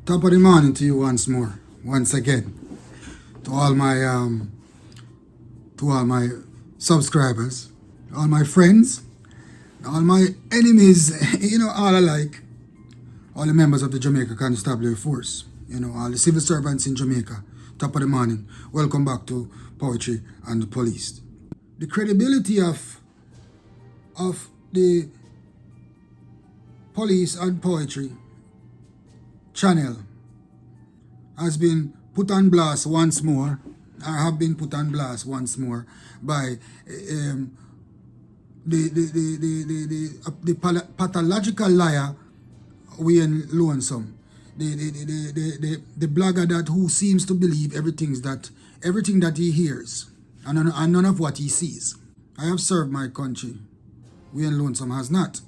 Top of the morning to you once more, once again, to all my subscribers, all my friends, all my enemies, all alike, all the members of the Jamaica Constabulary Force, all the civil servants in Jamaica. Top of the morning, welcome back to Poetry and the Police. The credibility of the Police and Poetry channel has been put on blast once more, or have been put on blast once more by the pathological liar Wayne Lonesome, the blogger that who seems to believe everything that he hears and none of what he sees. I have served my country. Wayne Lonesome has not.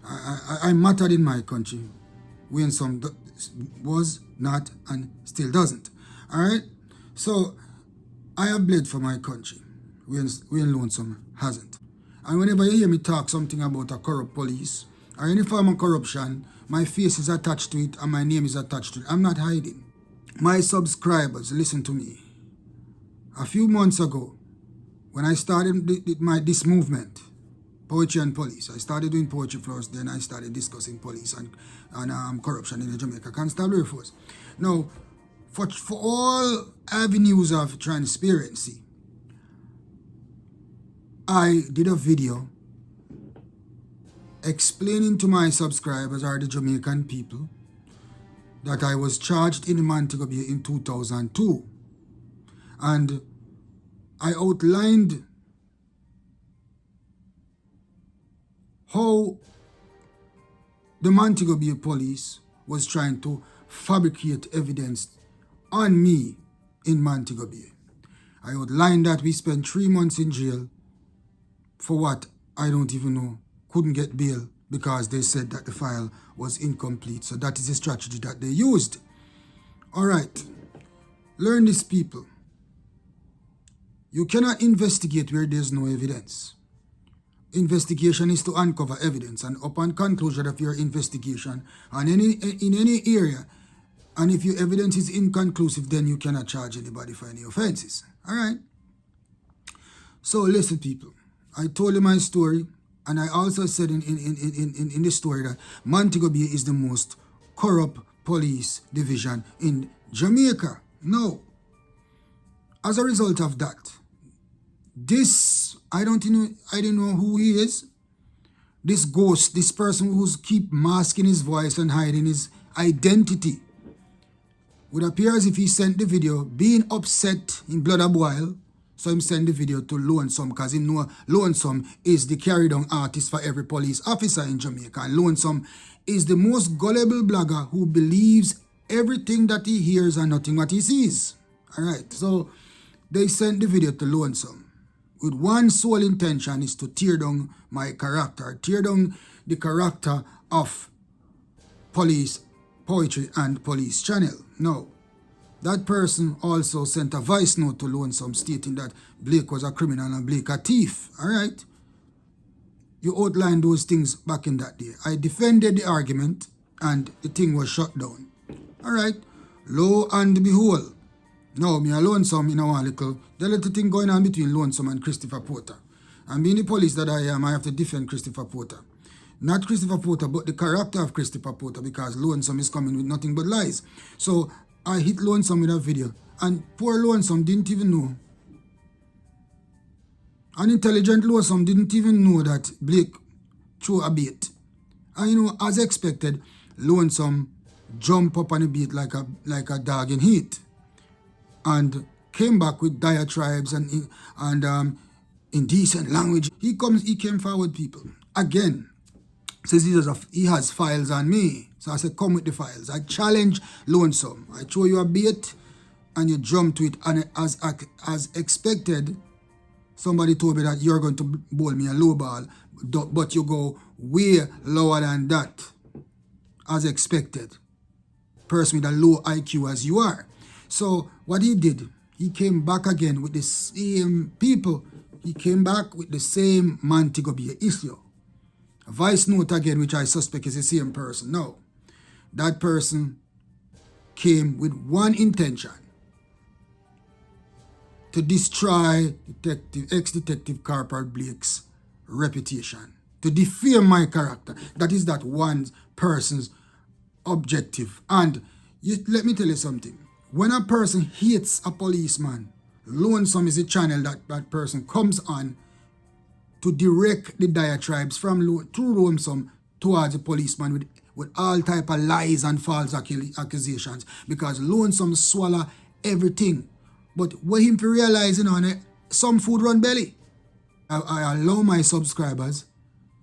I mattered in my country. Wayne Lonesome was not and still doesn't. Alright? So I have bled for my country. Wayne Lonesome hasn't. And whenever you hear me talk something about a corrupt police or any form of corruption, my face is attached to it and my name is attached to it. I'm not hiding. My subscribers, listen to me. A few months ago, when I started this movement, Poetry and Police. I started doing poetry first, then I started discussing police and corruption in the Jamaica Constabulary Force. Now, for all avenues of transparency, I did a video explaining to my subscribers or the Jamaican people that I was charged in Montego Bay in 2002. And I outlined how the Montego Bay police was trying to fabricate evidence on me in Montego Bay. I outlined that we spent 3 months in jail for what I don't even know, couldn't get bail because they said that the file was incomplete. So that is a strategy that they used. All right, learn this, people. You cannot investigate where there's no evidence. Investigation is to uncover evidence, and upon conclusion of your investigation in any area, and if your evidence is inconclusive, then you cannot charge anybody for any offenses. All right? So listen, people. I told you my story, and I also said in the story that Montego Bay is the most corrupt police division in Jamaica. No. As a result of that, I don't know who he is. This ghost, this person who's keep masking his voice and hiding his identity, would appear as if he sent the video being upset in blood a boil. So him send the video to Lonesome because he know Lonesome is the carry down artist for every police officer in Jamaica. And Lonesome is the most gullible blogger who believes everything that he hears and nothing what he sees. Alright, so they sent the video to Lonesome with one sole intention, is to tear down my character, tear down the character of Police, Poetry and Police channel. No. That person also sent a voice note to Lonesome stating that Blake was a criminal and Blake a thief. Alright? You outlined those things back in that day. I defended the argument and the thing was shut down. Alright? Lo and behold, now me and Lonesome in a little thing going on between Lonesome and Christopher Porter. And being the police that I am, I have to defend Christopher Porter. Not Christopher Porter, but the character of Christopher Porter, because Lonesome is coming with nothing but lies. So I hit Lonesome with a video, and poor Lonesome didn't even know. An intelligent Lonesome didn't even know that Blake threw a bait. And as expected, Lonesome jumped up on the bait like a dog in heat, and came back with diatribes and indecent language. He came forward, people. Again, says he has files on me. So I said, come with the files. I challenge Lonesome. I throw you a bait and you jump to it. And as expected, somebody told me that you're going to bowl me a low ball, but you go way lower than that. As expected. Person with a low IQ as you are. So what he did, he came back again with the same people. He came back with the same Montego Bay issue. A voice note again, which I suspect is the same person. No. That person came with one intention: to destroy ex-detective Corporal Blake's reputation, to defame my character. That is that one person's objective. And let me tell you something. When a person hates a policeman, Lonesome is a channel that person comes on to direct the diatribes through Lonesome towards the policeman with all type of lies and false accusations, because Lonesome swallow everything. But what him to realize, some food run belly. I allow my subscribers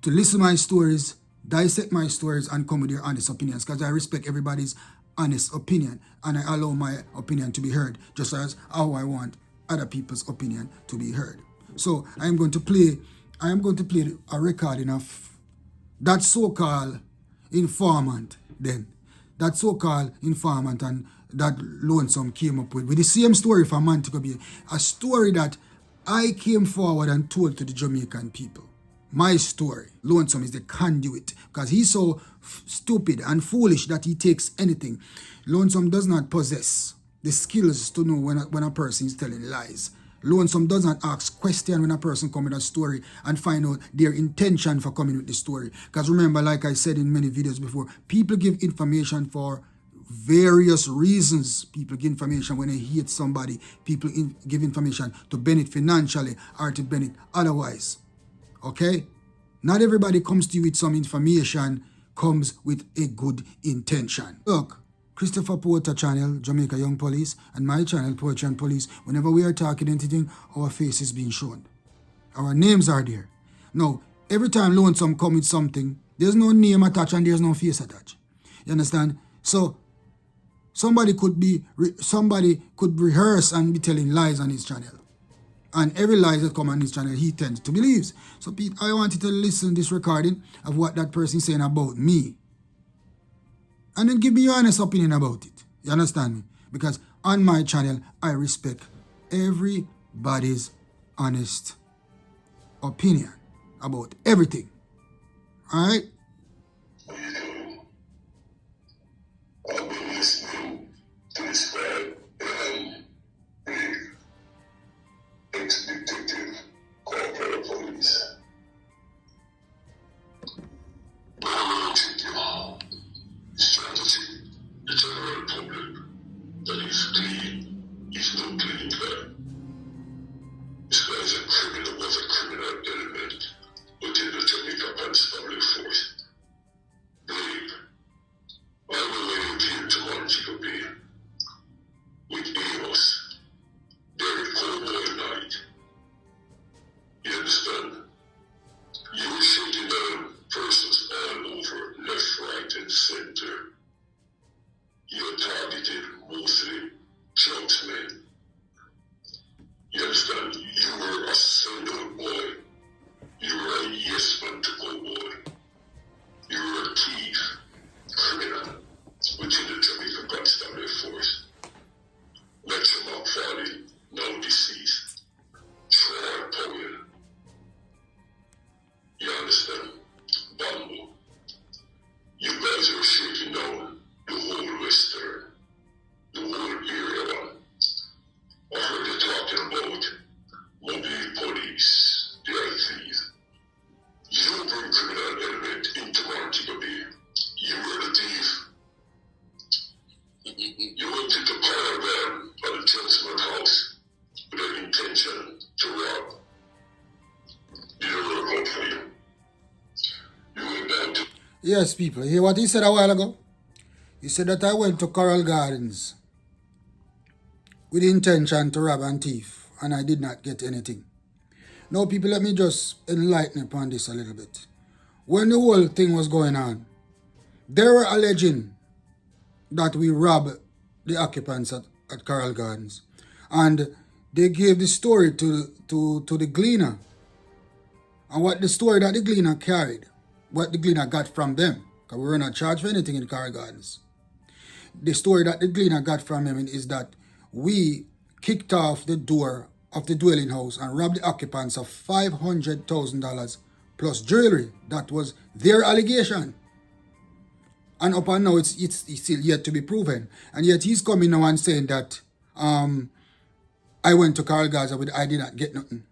to listen to my stories, dissect my stories, and come with their honest opinions, because I respect everybody's honest opinion, and I allow my opinion to be heard, just as how I want other people's opinion to be heard. So I am going to play a recording of that so-called informant then. That so-called informant and that Lonesome came up with the same story from Montego Bay. A story that I came forward and told to the Jamaican people. My story. Lonesome is the conduit, because he's so stupid and foolish that he takes anything. Lonesome does not possess the skills to know when a person is telling lies. Lonesome does not ask questions when a person comes with a story and find out their intention for coming with the story. Because remember, like I said in many videos before, people give information for various reasons. People give information when they hate somebody. People give information to benefit financially or to benefit otherwise. Okay? Not everybody comes to you with some information comes with a good intention. Look, Christopher Porter channel, Jamaica Young Police, and my channel, Poetry and Police, whenever we are talking anything, our face is being shown. Our names are there. Now, every time Lonesome come with something, there's no name attached and there's no face attached. You understand? So, somebody could rehearse and be telling lies on his channel. And every lie that come on his channel, he tends to believe. So, Pete, I want you to listen to this recording of what that person is saying about me. And then give me your honest opinion about it. You understand me? Because on my channel, I respect everybody's honest opinion about everything. Alright? I've been listening to this guy, ex-detective Corporal Police. Strategy, the general public, that is clean, is no clean guy. This guy is a criminal, was a criminal element within the Jamaica Constabulary Force. Blake, I will came to Montego Bay with Amos, very cold boy night. You understand? You were shooting down persons all over, left, right, and center. You're targeted mostly drugs men. You understand? You were a single boy. You were a yes man to go boy. You were a thief, criminal, within the Jamaica Constabulary Force. Metro McFarlane, now deceased. Troy Powell. You understand? Bambo. You guys are shaking down the whole Western, the whole area one. I heard you talking about mobile police, they are thieves. You bring criminal element into Montego Bay. You were the thief. You went into Paragon at the Johnson House with an intention to rob. You don't work out for you. You went down to... Yes, people. You hear what he said a while ago? He said that I went to Coral Gardens with the intention to rob and thief, and I did not get anything. Now, people, let me just enlighten upon this a little bit. When the whole thing was going on, they were alleging that we robbed the occupants at Coral Gardens. And they gave the story to the Gleaner. And what the story that the Gleaner carried, what the Gleaner got from them, because we were not charged for anything in Coral Gardens. The story that the Gleaner got from him is that we kicked off the door of the dwelling house and robbed the occupants of $500,000 plus jewelry. That was their allegation. And up and now, it's still yet to be proven. And yet he's coming now and saying that I went to Carl Gaza, but I did not get nothing.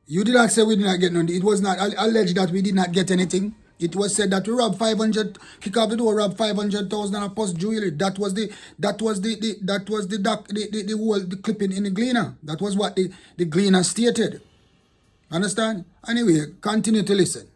You did not say we did not get nothing. It was not alleged that we did not get anything. It was said that we robbed 500, kick off the door, robbed 500,000 and post jewelry. That was the whole the clipping in the Gleaner. That was what the Gleaner stated. Understand? Anyway, continue to listen.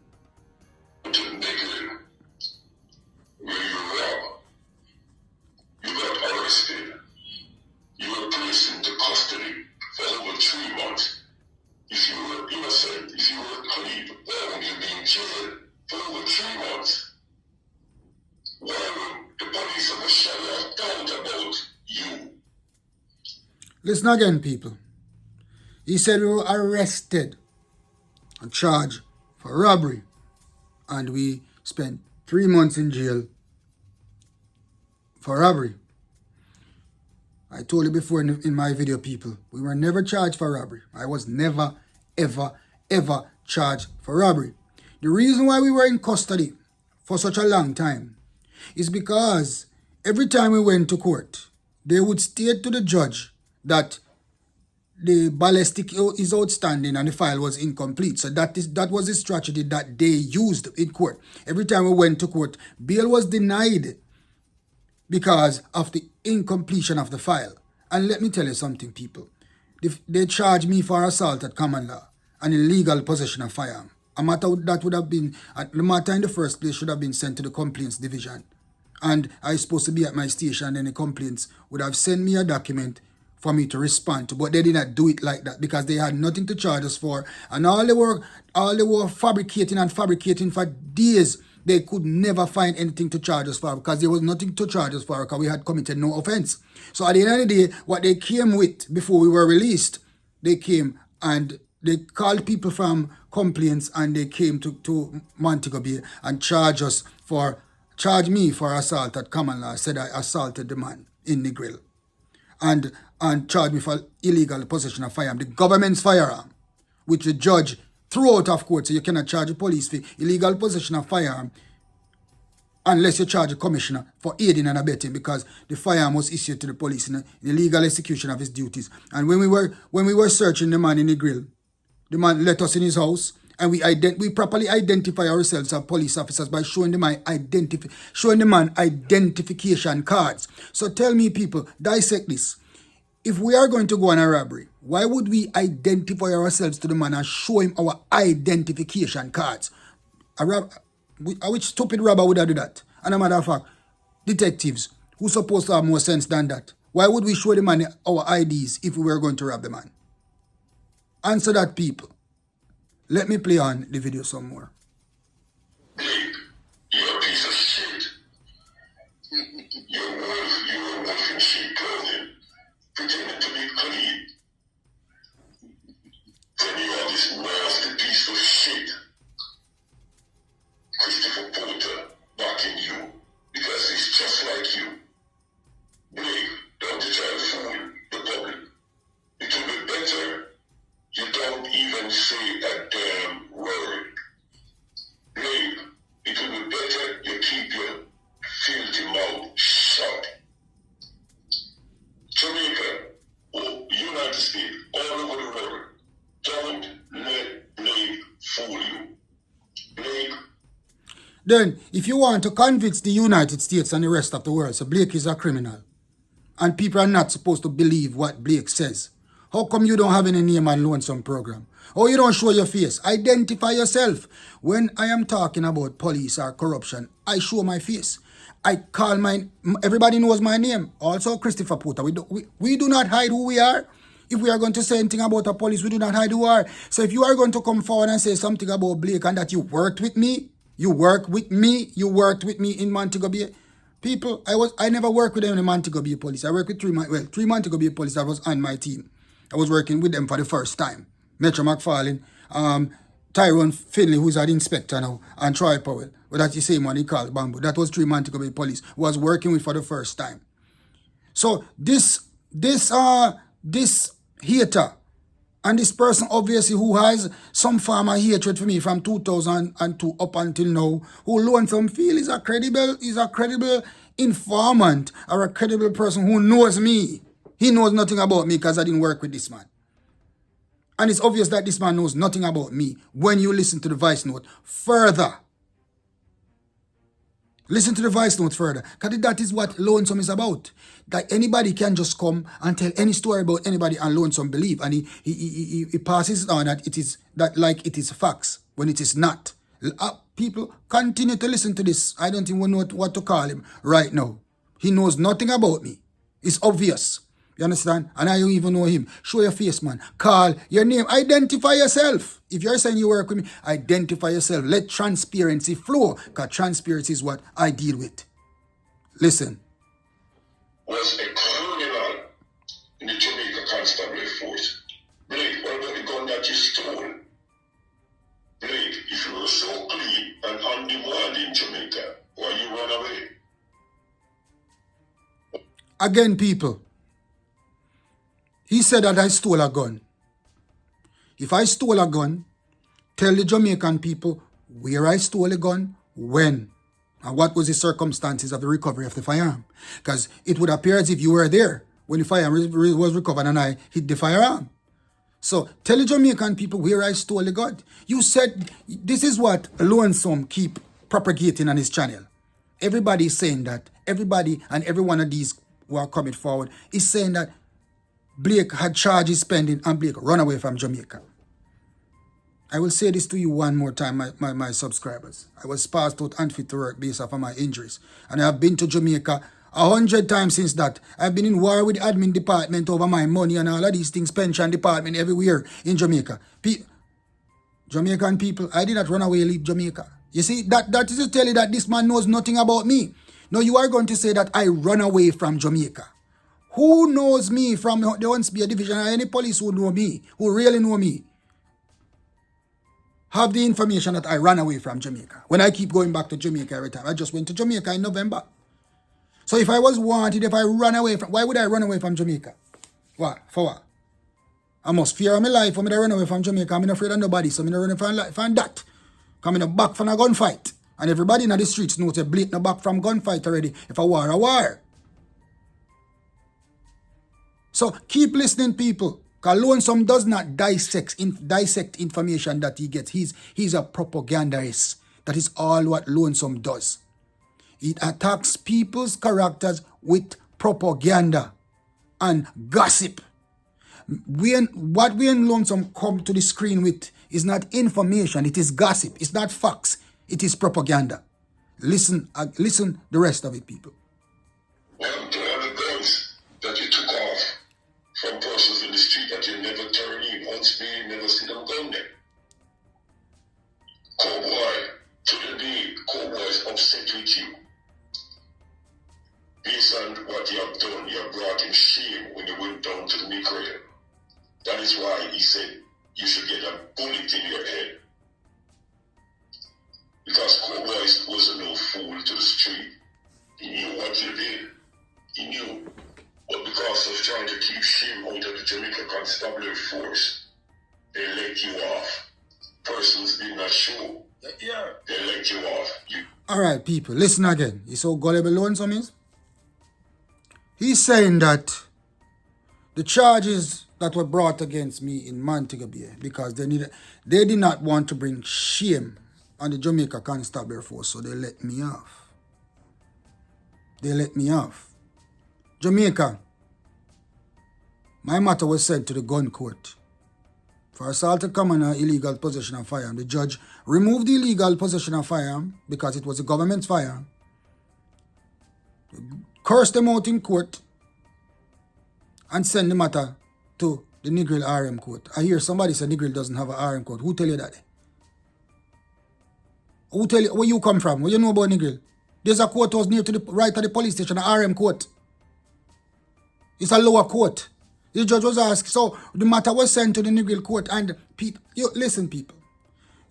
If you were innocent, if you were clean, why would you be in jail for over 3 months? Why would the police have a shadow of doubt about you? Listen again, people. He said we were arrested and charged for robbery, and we spent 3 months in jail for robbery. I told you before in my video, people, we were never charged for robbery. I was never, ever, ever charged for robbery. The reason why we were in custody for such a long time is because every time we went to court, they would state to the judge that the ballistic is outstanding and the file was incomplete. So that was the strategy that they used in court. Every time we went to court, bail was denied because of the incompletion of the file. And let me tell you something, people. They charged me for assault at common law and illegal possession of firearm. A matter that would have been, the matter in the first place should have been sent to the complaints division. And I was supposed to be at my station, and the complaints would have sent me a document for me to respond to. But they did not do it like that because they had nothing to charge us for. And all they were fabricating for days. They could never find anything to charge us for because there was nothing to charge us for because we had committed no offense. So at the end of the day, what they came with before we were released, they came and they called people from complaints and they came to Montego Bay and charged me for assault at common law. Said I assaulted the man in the grill. And charged me for illegal possession of firearm, the government's firearm, which the judge threw out of court. So you cannot charge the police for illegal possession of firearm unless you charge the commissioner for aiding and abetting, because the firearm was issued to the police in the illegal execution of his duties. And when we were searching the man in the grill, the man let us in his house, and we properly identify ourselves as police officers by showing the man identification cards. So tell me, people, dissect this. If we are going to go on a robbery, why would we identify ourselves to the man and show him our identification cards? Which stupid robber would have done that? And a matter of fact, detectives who supposed to have more sense than that, why would we show the man our IDs if we were going to rob the man? Answer that, people. Let me play on the video some more. You're a piece of shit. You're a wolf in sheep clothing, pretending to be clean. Then you are this nasty piece of shit. Christopher Porter backing you because he's just like you. Blake, don't try to fool the public. It will be better you don't even say a damn word. Blake, it will be better you keep your filthy mouth shut. Jamaica, United States, all over the world, don't let Blake fool you. Blake. Then, if you want to convince the United States and the rest of the world, so Blake is a criminal, and people are not supposed to believe what Blake says, how come you don't have any name and lonesome program? Or you don't show your face? Identify yourself. When I am talking about police or corruption, I show my face. I call everybody knows my name. Also, Christopher Porter. We do not hide who we are. If we are going to say anything about a police, we do not hide who we are. So if you are going to come forward and say something about Blake and that you worked with me worked with me in Montego Bay. People, I never worked with them in the Montego Bay police. I worked with three Montego Bay police that was on my team. I was working with them for the first time. Metro McFarlane, Tyrone Finley, who's an inspector now, and Troy Powell. But that's the same one he called Bamboo. That was 3 Montego Bay police was working with for the first time. So this hater And this person obviously who has some form of hatred for me from 2002 up until now, who Lonesome feel is a credible informant or a credible person who knows me. He knows nothing about me because I didn't work with this man. And it's obvious that this man knows nothing about me when you listen to the voice note further. Listen to the voice note further. Because that is what Lonesome is about. That anybody can just come and tell any story about anybody and Lonesome believe. And he passes it on that it is that like it is facts when it is not. People continue to listen to this. I don't even know what to call him right now. He knows nothing about me. It's obvious. You understand? And I don't even know him. Show your face, man. Call your name. Identify yourself. If you're saying you work with me, identify yourself. Let transparency flow. Because transparency is what I deal with. Listen. Was a criminal in the Jamaica Constabulary Force. Blake, what about the gun that you stole? Blake, if you were so clean and on demand in Jamaica, why you run away? Again, people. He said that I stole a gun. If I stole a gun, tell the Jamaican people where I stole a gun, when, and what was the circumstances of the recovery of the firearm. Because it would appear as if you were there when the firearm was recovered and I hit the firearm. So tell the Jamaican people where I stole the gun. You said, this is what Lonesome keep propagating on his channel. Everybody is saying that. Everybody and every one of these who are coming forward is saying that Blake had charges pending and Blake run away from Jamaica. I will say this to you one more time, my subscribers. I was passed out unfit to work based off of my injuries. And I have been to Jamaica 100 times since that. I've been in war with the admin department over my money and all of these things, pension department everywhere in Jamaica. Jamaican people, I did not run away leave Jamaica. You see, that is to tell you that this man knows nothing about me. No, you are going to say that I run away from Jamaica. Who knows me from the Huntsby division or any police who know me, who really know me, have the information that I ran away from Jamaica. When I keep going back to Jamaica every time. I just went to Jamaica in November. So if I was wanted, if I run away from, why would I run away from Jamaica? What? For what? I must fear of my life when I run away from Jamaica. I'm not afraid of nobody, so I'm not running from life and that. Coming back from a gunfight. And everybody in the streets knows a Blake no back from gunfight already. If I war, a war. So keep listening, people. Because Lonesome does not dissect information that he gets. He's a propagandist. That is all what Lonesome does. It attacks people's characters with propaganda and gossip. What Lonesome come to the screen with is not information. It is gossip. It's not facts. It is propaganda. Listen the rest of it, people. What happened to all the guns that you took off from persons in the street that you never turn in? Once you never see them gun there. Cowboy, to the day, Cowboy is upset with you. Based on what you have done, you have brought him shame when you went down to the Negro. That is why he said you should get a bullet in your head. Because Cowboy wasn't no fool to the street. He knew what you did. He knew. But because of trying to keep shame out of the Jamaica Constabulary Force, they let you off. Persons did not show. Yeah. They let you off. Alright, people, listen again. You saw gullible Lonesome is? He's saying that the charges that were brought against me in Montego Bay, because they did not want to bring shame on the Jamaica Constabulary Force, so they let me off. They let me off. Jamaica, my matter was sent to the gun court for assault to common and illegal possession of firearm. The judge removed the illegal possession of firearm because it was the government's firearm. Cursed them out in court and send the matter to the Negril RM court. I hear somebody say Negril doesn't have an RM court. Who tell you that? Who tell you where you come from? What you know about Negril? There's a courthouse near to the right of the police station, an RM court. It's a lower court. The judge was asked, so the matter was sent to the Negril court. And listen, people,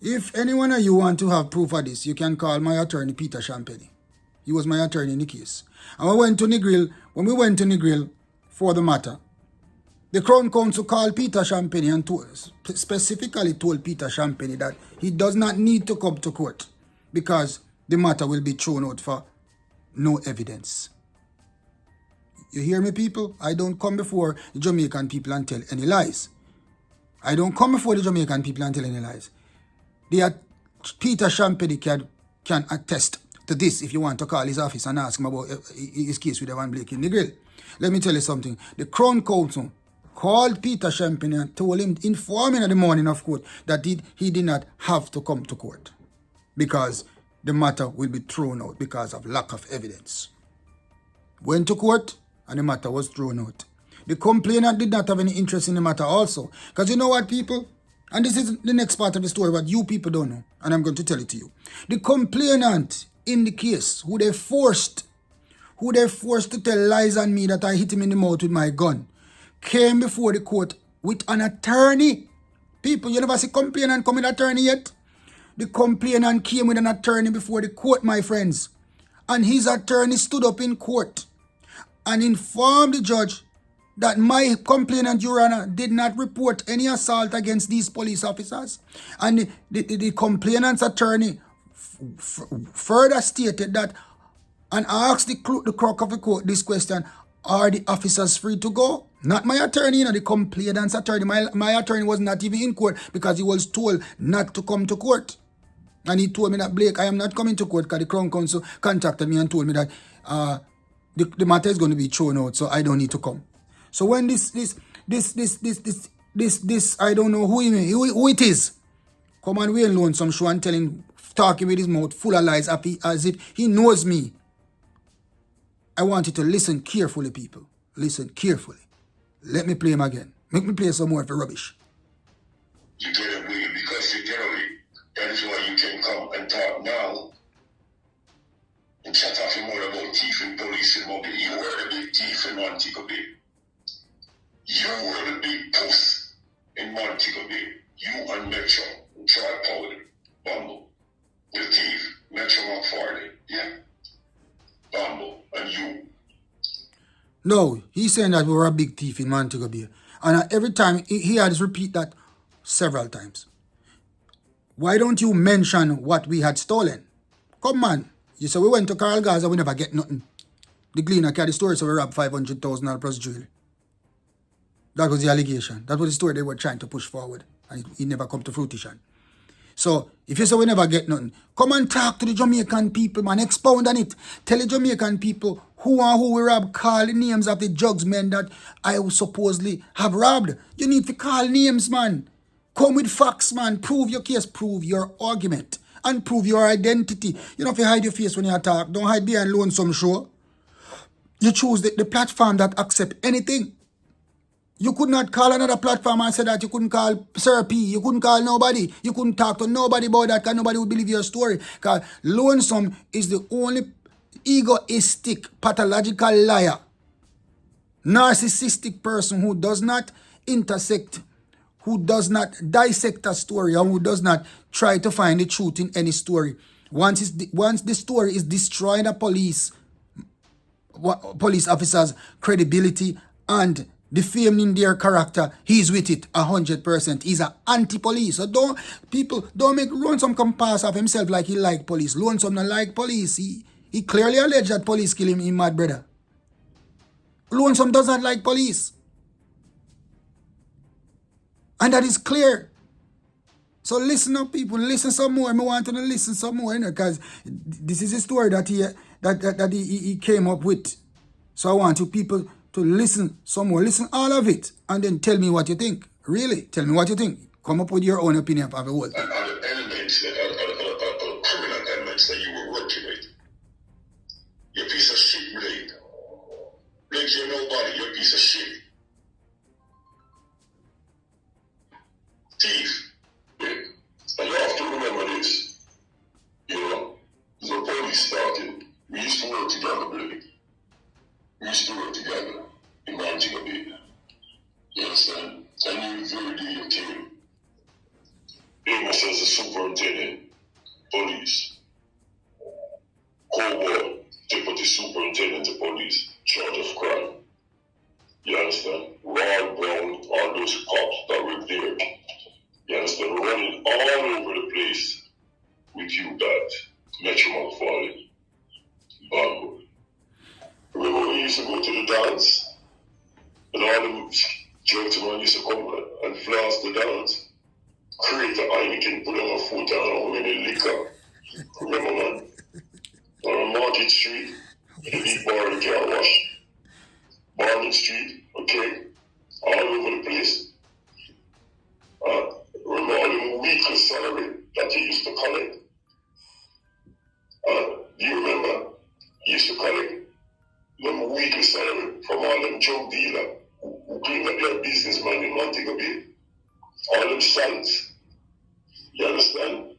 if any one of you want to have proof of this, you can call my attorney, Peter Champagne. He was my attorney in the case. And when we went to Negril for the matter, The Crown Counsel called Peter Champagne and specifically told Peter Champagne that he does not need to come to court because the matter will be thrown out for no evidence. You hear me, people? I don't come before the Jamaican people and tell any lies. I don't come before the Jamaican people and tell any lies. Peter Champagne can attest to this if you want to call his office and ask him about his case with Evan Blake in the grill. Let me tell you something. The Crown Counsel called Peter Champagne and told him, informed him in the morning of court, that he did not have to come to court because the matter will be thrown out because of lack of evidence. Went to court and the matter was thrown out. The complainant did not have any interest in the matter also. Because you know what, people? And this is the next part of the story, what you people don't know. And I'm going to tell it to you. The complainant in the case, who they forced to tell lies on me that I hit him in the mouth with my gun, came before the court with an attorney. People, you never see complainant come with an attorney yet? The complainant came with an attorney before the court, my friends. And his attorney stood up in court and informed the judge that my complainant, Your Honor, did not report any assault against these police officers. And the complainant's attorney further stated that and asked the clerk of the court this question: are the officers free to go? Not my attorney, the complainant's attorney. My attorney was not even in court because he was told not to come to court. And he told me that, Blake, I am not coming to court because the Crown Counsel contacted me and told me that the matter is going to be thrown out, so I don't need to come. So when this I don't know who it is, come and Wayne Lonesome show and talking with his mouth full of lies as if he knows me. I want you to listen carefully, people. Listen carefully. Let me play him again. Make me play some more of the rubbish. You get away because you get away. That is why you can come and talk now and chat off your mouth about thief and police and mobile. You were the big thief in Montego Bay. You were the big puss in Montego Bay. You and Metro, Troy Powell, Bumble, the thief, Metro McFarlane, yeah? Bumble, and you. No, he's saying that we were a big thief in Montego Bay. And every time, he had to repeat that several times. Why don't you mention what we had stolen? Come on. You say we went to Carl Gaza, we never get nothing. The Gleaner carried the story, so we robbed $500,000 plus jewelry. That was the allegation. That was the story they were trying to push forward. And it never come to fruition. So, if you say we never get nothing, come and talk to the Jamaican people, man. Expound on it. Tell the Jamaican people who we robbed. Call the names of the jugsmen that I supposedly have robbed. You need to call names, man. Come with facts, man. Prove your case. Prove your argument. And prove your identity. You don't have to hide your face when you talk. Don't hide behind Lonesome Show. You choose the platform that accept anything. You could not call another platform and say that you couldn't call Sir P. You couldn't call nobody. You couldn't talk to nobody about that because nobody would believe your story. Because Lonesome is the only egoistic, pathological liar, narcissistic person who does not intersect, who does not dissect a story, and who does not try to find the truth in any story. Once the story is destroying a police officer's credibility and defaming their character, he's with it 100%. He's an anti-police. So don't make Lonesome come pass off himself like he like police. Lonesome not like police. He clearly alleged that police kill him, mad brother. Lonesome does not like police. And that is clear. So listen up, people. Listen some more. I want to listen some more, because this is a story that he came up with. So I want you people to listen some more. Listen all of it. And then tell me what you think. Really, tell me what you think. Come up with your own opinion of the whole thing. And other elements, criminal elements that you were working with. You piece of shit, Blake. Blake, you're nobody. You're a piece of shit. Thief. Yeah. And you have to remember this. You know, the police started. We used to work together, Blake. We used to work together in Montego Bay. You understand? I knew very day you came. Amos as the superintendent, police. Cobalt, deputy superintendent of police, charge of crime. You understand? Rod Brown, all those cops that were there. You understand? Running all over the place with you guys. Metro McFarlane. Bambo. Remember when we used to go to the dance? And all the gentlemen used to come and floss the dance. Create a Heineken, put on a foot and how many liquor. Remember, man? On Market Street, in the big bar in the car wash. Market Street, okay? All over the place. Remember all the weekly salary that he used to collect? Do you remember? He used to collect them weekly salary from all them drug dealers who cleaned up their businessman in Montego Bay. All them sites. You understand?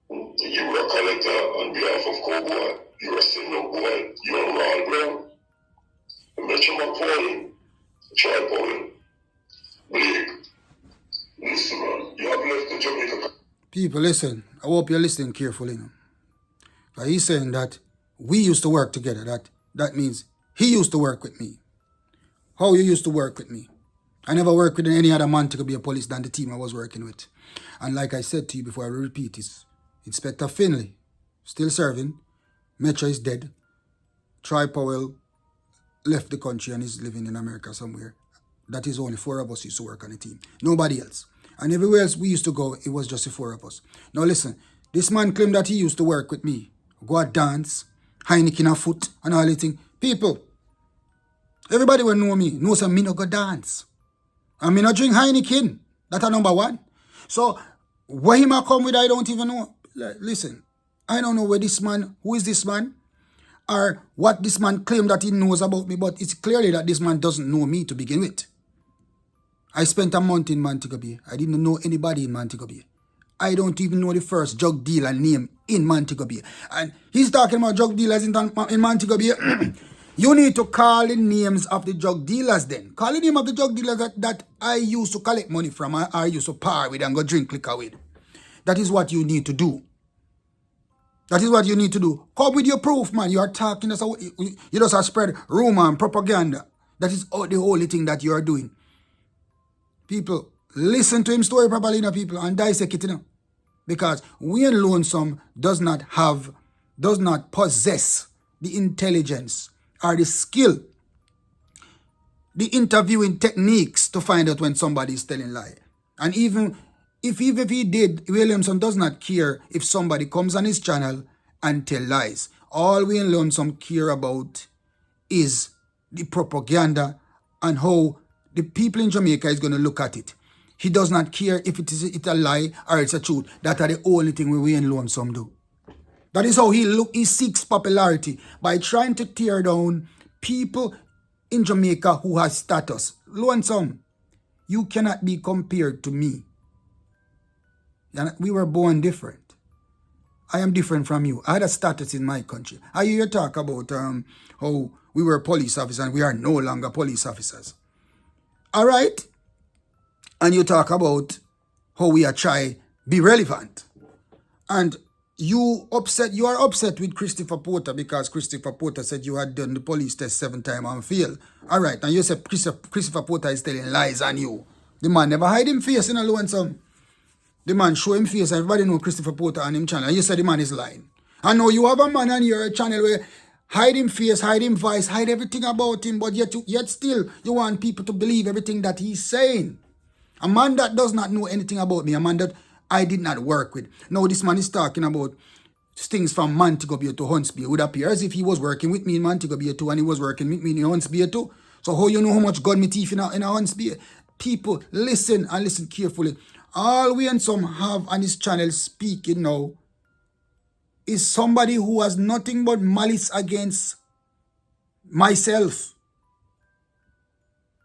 You were a collector on behalf of Cowboy. You were a single boy. You were Rod Brown. Metro McFarlane. Troy Powell. Blake. Listen, man. You have left the Jamaica. People, listen. I hope you're listening carefully now. But he's saying that we used to work together. That means he used to work with me. How you used to work with me? I never worked with any other man to be a police than the team I was working with. And like I said to you before, I repeat this. Inspector Finley, still serving. Metro is dead. Troy Powell left the country and is living in America somewhere. That is only 4 of us used to work on the team. Nobody else. And everywhere else we used to go, it was just the 4 of us. Now listen, this man claimed that he used to work with me. Go out dance, Heineken a foot, and all that thing. People, everybody will know me. Know some me no go dance. And me not drink Heineken. That's number 1. So, where him a come with, I don't even know. Listen, I don't know where this man, who is this man, or what this man claimed that he knows about me, but it's clearly that this man doesn't know me to begin with. I spent a month in Montego Bay. I didn't know anybody in Montego Bay. I don't even know the first drug dealer name in Montego Bay. And he's talking about drug dealers in Montego Bay. You need to call the names of the drug dealers then. Call the name of the drug dealers that I used to collect money from, or I used to par with and go drink liquor with. That is what you need to do. That is what you need to do. Come with your proof, man. You are talking, you just have spread rumor and propaganda. That is the only thing that you are doing. People, listen to him story properly, you know, people, and dissect it, you know. Because Wayne Lonesome does not possess the intelligence or the skill, the interviewing techniques to find out when somebody is telling lie. And even if he did, Williamson does not care if somebody comes on his channel and tell lies. All Wayne Lonesome care about is the propaganda and how the people in Jamaica is going to look at it. He does not care if it's a lie or it's a truth. That are the only thing we Wayne Lonesome do. That is how he seeks popularity, by trying to tear down people in Jamaica who has status. Lonesome, you cannot be compared to me. We were born different. I am different from you. I had a status in my country. I hear you talk about how we were police officers and we are no longer police officers. All right? And you talk about how we are trying to be relevant. And you are upset with Christopher Porter because Christopher Porter said you had done the police test 7 times and failed. All right, and you said Christopher Porter is telling lies on you. The man never hide him face in a Lonesome. The man show him face. Everybody know Christopher Porter on him channel. And you said the man is lying. I know you have a man on your channel where hide him face, hide him voice, hide everything about him, but yet still you want people to believe everything that he's saying. A man that does not know anything about me, a man that I did not work with. Now this man is talking about things from Montego Bay to Hunts Bay. It would appear as if he was working with me in Montego Bay too and he was working with me in Hunts Bay too. So how you know how much gun me teeth in a Hunts Bay? People, listen and listen carefully. All we and some have on his channel speaking now is somebody who has nothing but malice against myself.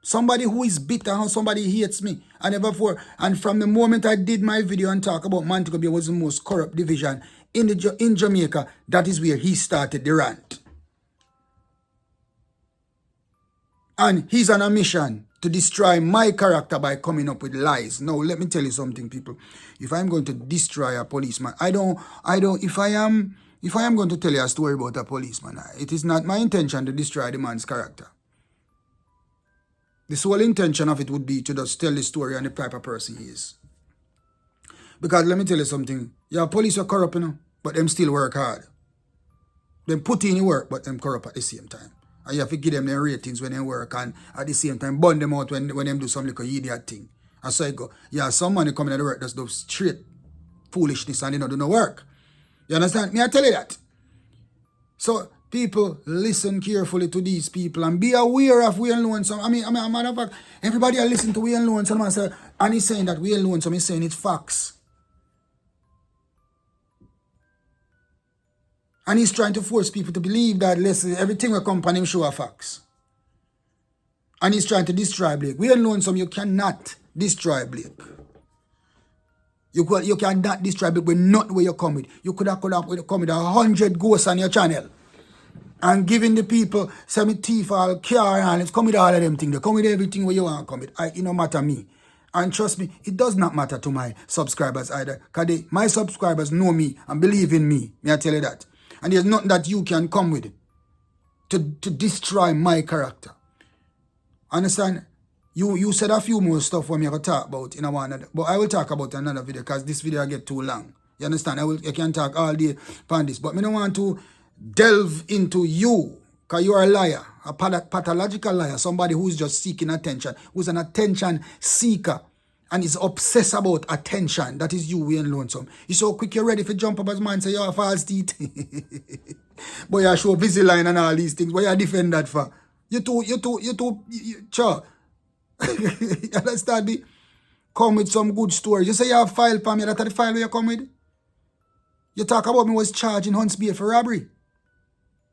Somebody who is bitter and somebody hates me. And from the moment I did my video and talk about Montego Bay was the most corrupt division in Jamaica, that is where he started the rant. And he's on a mission to destroy my character by coming up with lies. Now, let me tell you something, people. If I'm going to destroy a policeman, if I am going to tell you a story about a policeman, it is not my intention to destroy the man's character. The sole intention of it would be to just tell the story and the type of person he is. Because let me tell you something. Yeah, police are corrupt, you know, but them still work hard. Them put in the work, but them corrupt at the same time. And you have to give them their ratings when they work and at the same time burn them out when them do some little idiot thing. And so I go, yeah, some money coming at the work that's do straight foolishness and they don't do no work. You understand? Me, I tell you that. So people, listen carefully to these people and be aware of Wayne Lonesome. I mean, matter of fact, everybody listen to Wayne Lonesome and he's saying that Wayne Lonesome is saying it's facts. And he's trying to force people to believe that, listen, everything will come upon him show facts. And he's trying to destroy Blake. Wayne Lonesome, you cannot destroy Blake. You cannot destroy Blake with not where you come with. You could have come with 100 ghosts on your channel. And giving the people some teeth, all car, and it's come with all of them things. They come with everything where you want to come with. It don't matter me. And trust me, it does not matter to my subscribers either. Because my subscribers know me and believe in me. May I tell you that? And there's nothing that you can come with to destroy my character. Understand? You said a few more stuff for me to talk about in a one, but I will talk about another video because this video will get too long. You understand? I can talk all day upon this, but I don't want to delve into you because you are a liar, a pathological liar, somebody who's just seeking attention, who's an attention seeker and is obsessed about attention. That is you, Wayne Lonesome. You're so quick, you're ready to jump up as man and say you have false teeth. But you show busy line and all these things. What you defend that for? You sure. You understand me? Come with some good stories. You say you have file for me, that's the file where you come with. You talk about me was charged in Hunts Bay for robbery.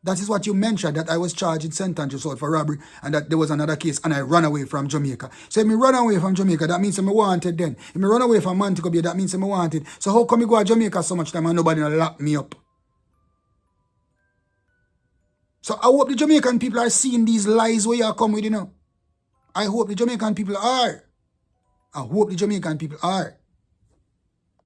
That is what you mentioned, that I was charged in St. Andrews for robbery and that there was another case and I ran away from Jamaica. So if I run away from Jamaica, that means I'm wanted then. If I run away from Montego Bay, that means I'm wanted. So how come you go to Jamaica so much time and nobody will lock me up? So I hope the Jamaican people are seeing these lies where you come with, you know. I hope the Jamaican people are. I hope the Jamaican people are.